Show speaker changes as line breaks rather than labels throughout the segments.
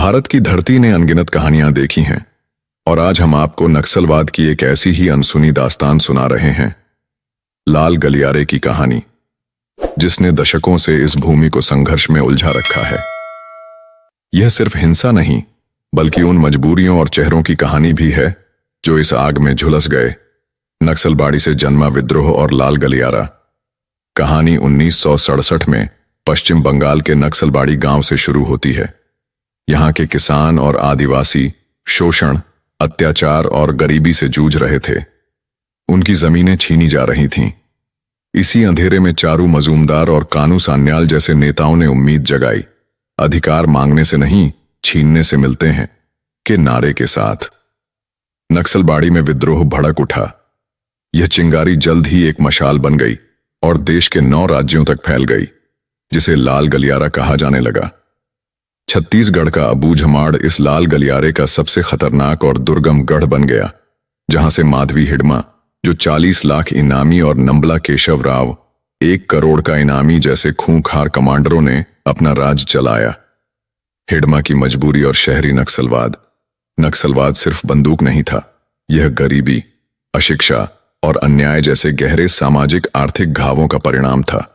भारत की धरती ने अनगिनत कहानियां देखी हैं और आज हम आपको नक्सलवाद की एक ऐसी ही अनसुनी दास्तान सुना रहे हैं। लाल गलियारे की कहानी, जिसने दशकों से इस भूमि को संघर्ष में उलझा रखा है। यह सिर्फ हिंसा नहीं, बल्कि उन मजबूरियों और चेहरों की कहानी भी है जो इस आग में झुलस गए। नक्सलबाड़ी से जन्मा विद्रोह और लाल गलियारा। कहानी 1967 में पश्चिम बंगाल के नक्सलबाड़ी गांव से शुरू होती है। यहां के किसान और आदिवासी शोषण, अत्याचार और गरीबी से जूझ रहे थे। उनकी जमीनें छीनी जा रही थीं। इसी अंधेरे में चारू मजूमदार और कानू सान्याल जैसे नेताओं ने उम्मीद जगाई, अधिकार मांगने से नहीं, छीनने से मिलते हैं के नारे के साथ नक्सलबाड़ी में विद्रोह भड़क उठा। यह चिंगारी जल्द ही एक मशाल बन गई और देश के 9 राज्यों तक फैल गई, जिसे लाल गलियारा कहा जाने लगा। छत्तीसगढ़ का अबूझमाड़ इस लाल गलियारे का सबसे खतरनाक और दुर्गम गढ़ बन गया, जहां से माधवी हिडमा, जो 40 लाख इनामी, और नंबला केशव राव, 1 करोड़ का इनामी जैसे खूंखार कमांडरों ने अपना राज चलाया। हिडमा की मजबूरी और शहरी नक्सलवाद। नक्सलवाद सिर्फ बंदूक नहीं था, यह गरीबी, अशिक्षा और अन्याय जैसे गहरे सामाजिक आर्थिक घावों का परिणाम था।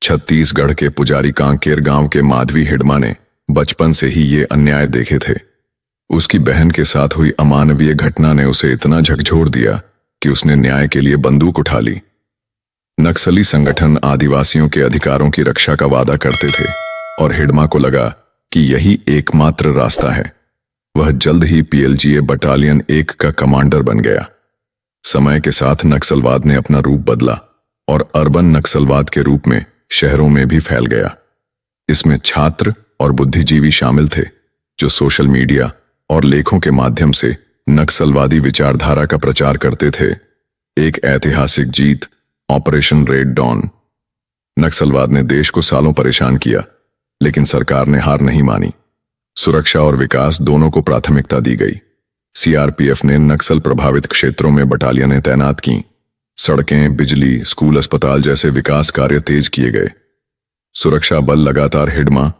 छत्तीसगढ़ के पुजारी कांकेर गांव के माधवी हिडमा ने बचपन से ही ये अन्याय देखे थे। उसकी बहन के साथ हुई अमानवीय घटना ने उसे इतना झकझोर दिया कि उसने न्याय के लिए बंदूक उठा ली। नक्सली संगठन आदिवासियों के अधिकारों की रक्षा का वादा करते थे और हिडमा को लगा कि यही एकमात्र रास्ता है। वह जल्द ही PLGA बटालियन 1 का कमांडर बन गया। समय के साथ नक्सलवाद ने अपना रूप बदला और अर्बन नक्सलवाद के रूप में शहरों में भी फैल गया। इसमें छात्र और बुद्धिजीवी शामिल थे, जो सोशल मीडिया और लेखों के माध्यम से नक्सलवादी विचारधारा का प्रचार करते थे। एक ऐतिहासिक जीत, ऑपरेशन रेड डॉन। नक्सलवाद ने देश को सालों परेशान किया, लेकिन सरकार ने हार नहीं मानी। सुरक्षा और विकास दोनों को प्राथमिकता दी गई। CRPF ने नक्सल प्रभावित क्षेत्रों में बटालियनें तैनात की। सड़कें, बिजली, स्कूल, अस्पताल जैसे विकास कार्य तेज किए गए। सुरक्षा बल लगातार हिडमा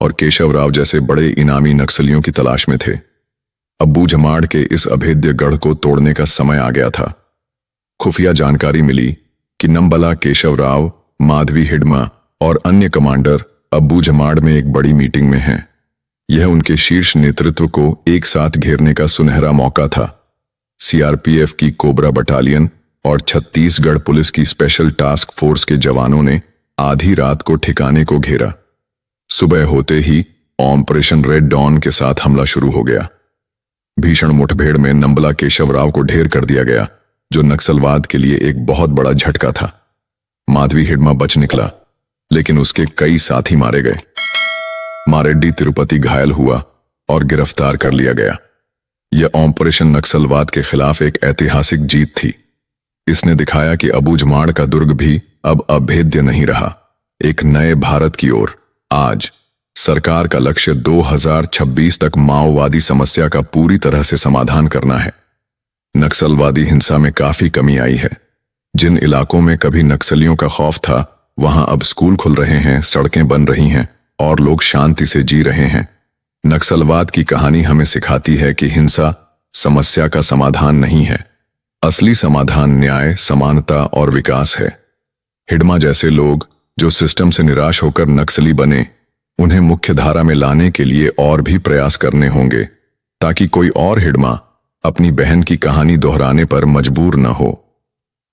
और केशव राव जैसे बड़े इनामी नक्सलियों की तलाश में थे। अबूझमाड़ के इस अभेद्य गढ़ को तोड़ने का समय आ गया था। खुफिया जानकारी मिली कि नंबला केशव राव, माधवी हिडमा और अन्य कमांडर अबूझमाड़ में एक बड़ी मीटिंग में हैं। यह उनके शीर्ष नेतृत्व को एक साथ घेरने का सुनहरा मौका था। CRPF की कोबरा बटालियन और छत्तीसगढ़ पुलिस की स्पेशल टास्क फोर्स के जवानों ने आधी रात को ठिकाने को घेरा। सुबह होते ही ऑपरेशन रेड डॉन के साथ हमला शुरू हो गया। भीषण मुठभेड़ में नंबला केशव राव को ढेर कर दिया गया, जो नक्सलवाद के लिए एक बहुत बड़ा झटका था। माधवी हिडमा बच निकला, लेकिन उसके कई साथी मारे गए। मारेड्डी तिरुपति घायल हुआ और गिरफ्तार कर लिया गया। यह ऑपरेशन नक्सलवाद के खिलाफ एक ऐतिहासिक जीत थी। इसने दिखाया कि अबूझमाड़ का दुर्ग भी अब अभेद्य नहीं रहा। एक नए भारत की ओर। आज सरकार का लक्ष्य 2026 तक माओवादी समस्या का पूरी तरह से समाधान करना है। नक्सलवादी हिंसा में काफी कमी आई है। जिन इलाकों में कभी नक्सलियों का खौफ था, वहां अब स्कूल खुल रहे हैं, सड़कें बन रही हैं और लोग शांति से जी रहे हैं। नक्सलवाद की कहानी हमें सिखाती है कि हिंसा समस्या का समाधान नहीं है। असली समाधान न्याय, समानता और विकास है। हिडमा जैसे लोग जो सिस्टम से निराश होकर नक्सली बने, उन्हें मुख्य धारा में लाने के लिए और भी प्रयास करने होंगे, ताकि कोई और हिडमा अपनी बहन की कहानी दोहराने पर मजबूर न हो।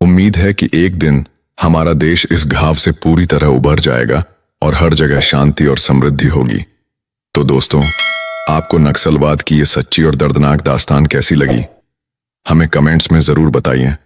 उम्मीद है कि एक दिन हमारा देश इस घाव से पूरी तरह उबर जाएगा और हर जगह शांति और समृद्धि होगी। तो दोस्तों, आपको नक्सलवाद की ये सच्ची और दर्दनाक दास्तान कैसी लगी? हमें कमेंट्स में जरूर बताइए।